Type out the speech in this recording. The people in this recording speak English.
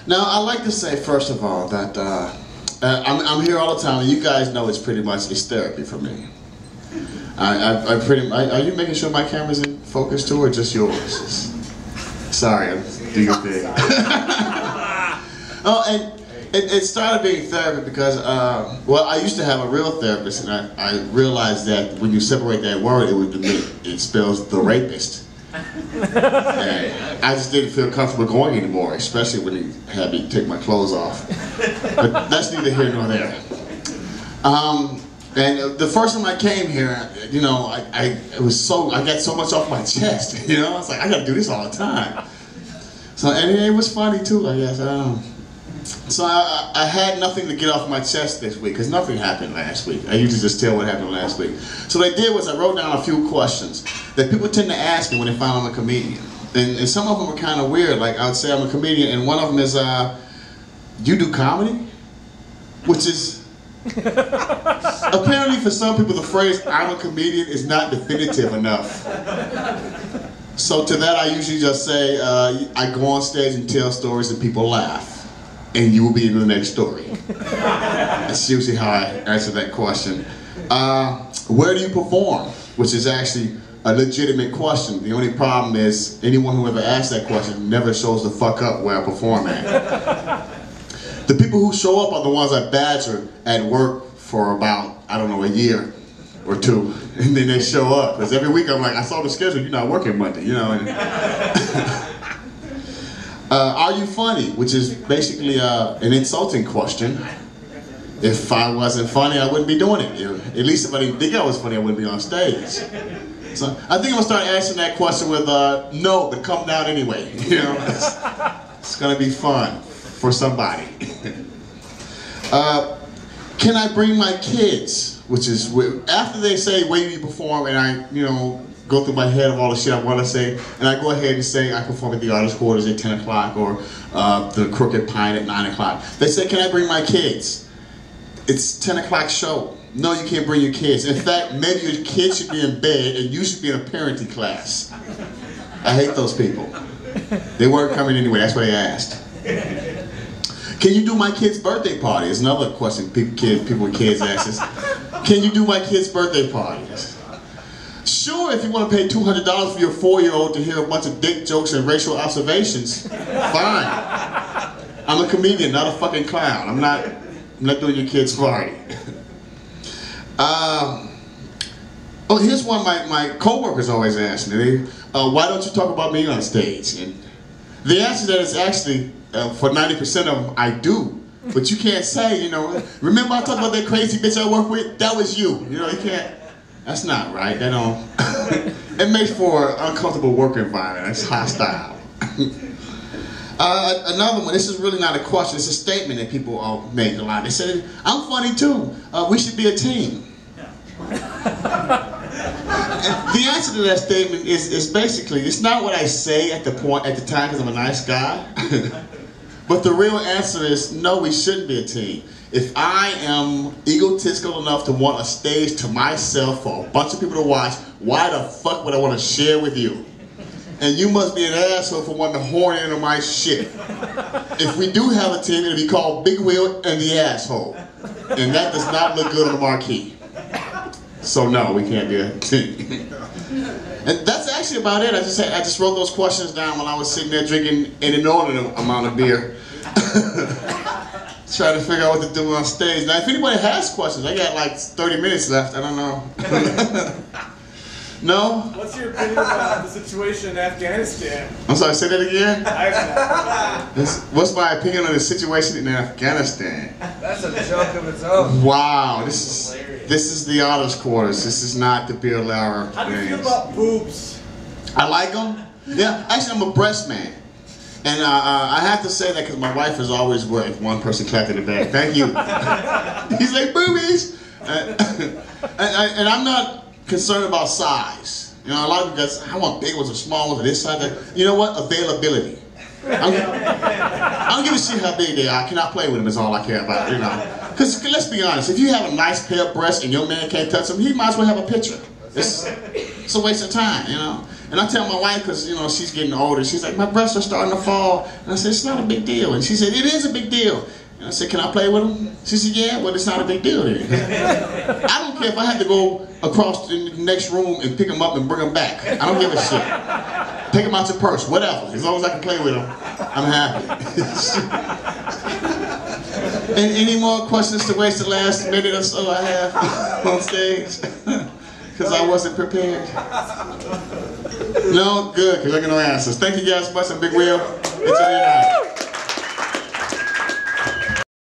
Now, I'd like to say, first of all, that I'm here all the time, and you guys know it's pretty much therapy for me. Are you making sure my camera's in focus too, or just yours? Sorry, I'm doing your thing. Oh, and it started being therapy because, well, I used to have a real therapist, and I realized that when you separate that word, it spells the rapist. And I just didn't feel comfortable going anymore, especially when he had me take my clothes off. But that's neither here nor there. And the first time I came here, you know, I got so much off my chest, you know. I was like, I gotta do this all the time. So, and it was funny too, I guess. So I had nothing to get off my chest this week, because nothing happened last week. I usually just tell what happened last week. So what I did was I wrote down a few questions that people tend to ask me when they find I'm a comedian. And some of them are kind of weird. Like, I would say I'm a comedian, and one of them is, you do comedy? Which is, apparently for some people the phrase, I'm a comedian, is not definitive enough. So to that I usually just say, I go on stage and tell stories and people laugh. And you will be in the next story. That's usually how I answer that question. Where do you perform? Which is actually a legitimate question. The only problem is anyone who ever asks that question never shows the fuck up where I perform at. The people who show up are the ones I badger at work for about, I don't know, a year or two. And then they show up. Because every week I'm like, I saw the schedule, you're not working Monday, you know. And are you funny? Which is basically an insulting question. If I wasn't funny, I wouldn't be doing it. At least if I didn't think I was funny, I wouldn't be on stage. So I think I'm gonna start answering that question with no, but come down anyway. You know, it's gonna be fun for somebody. Can I bring my kids? Which is after they say where do you perform, and I, you know, go through my head of all the shit I want to say, and I go ahead and say I perform at the Artist Quarters at 10 o'clock or the Crooked Pine at 9 o'clock. They say, can I bring my kids? It's 10 o'clock show. No, you can't bring your kids. In fact, maybe your kids should be in bed and you should be in a parenting class. I hate those people. They weren't coming anyway, that's what they asked. Can you do my kid's birthday party? Is another question people with kids ask us. Can you do my kid's birthday parties? Sure, if you want to pay $200 for your 4-year-old to hear a bunch of dick jokes and racial observations, fine. I'm a comedian, not a fucking clown. I'm not doing your kid's party. Oh, here's one my co-workers always ask me. Why don't you talk about me on stage? And the answer to that is actually, for 90% of them, I do. But you can't say, you know, remember I talked about that crazy bitch I work with? That was you. You know, you can't. That's not right. That don't. It makes for an uncomfortable work environment. It's hostile. Another one. This is really not a question. It's a statement that people make a lot. They say, "I'm funny too. We should be a team." And the answer to that statement is basically, it's not what I say at the time because I'm a nice guy. But the real answer is no. We shouldn't be a team. If I am egotistical enough to want a stage to myself for a bunch of people to watch, why the fuck would I want to share with you? And you must be an asshole for wanting to horn into my shit. If we do have a team, it'll be called Big Wheel and the Asshole. And that does not look good on the marquee. So no, we can't be a team. And that's actually about it. I just wrote those questions down while I was sitting there drinking an inordinate amount of beer. Trying to figure out what to do on stage. Now, if anybody has questions, I got like 30 minutes left. I don't know. No? What's your opinion about the situation in Afghanistan? I'm sorry, say that again? I What's my opinion on the situation in Afghanistan? That's a joke of its own. Wow, this is the Artist Quarters. This is not the Beer Lauer. How do you feel about boobs? I like them. Yeah, actually, I'm a breast man. And I have to say that because my wife is always worried if one person clapped in the back. Thank you. He's like, boobies! And I'm not concerned about size. You know, a lot of people go, I want big ones or small ones or this size. That. You know what? Availability. I don't give a shit how big they are. I cannot play with them is all I care about, you know. Because let's be honest, if you have a nice pair of breasts and your man can't touch them, he might as well have a picture. It's a waste of time, you know. And I tell my wife, because you know she's getting older, she's like, my breasts are starting to fall. And I said, it's not a big deal. And she said, it is a big deal. And I said, can I play with them? She said, yeah, well, it's not a big deal then. I don't care if I have to go across the next room and pick them up and bring them back. I don't give a shit. Take them out your purse, whatever. As long as I can play with them, I'm happy. And any more questions to waste the last minute or so I have on stage? Because I wasn't prepared. No? Good, because I got no answers. Thank you guys so much. I'm Big Will. Enjoy your night.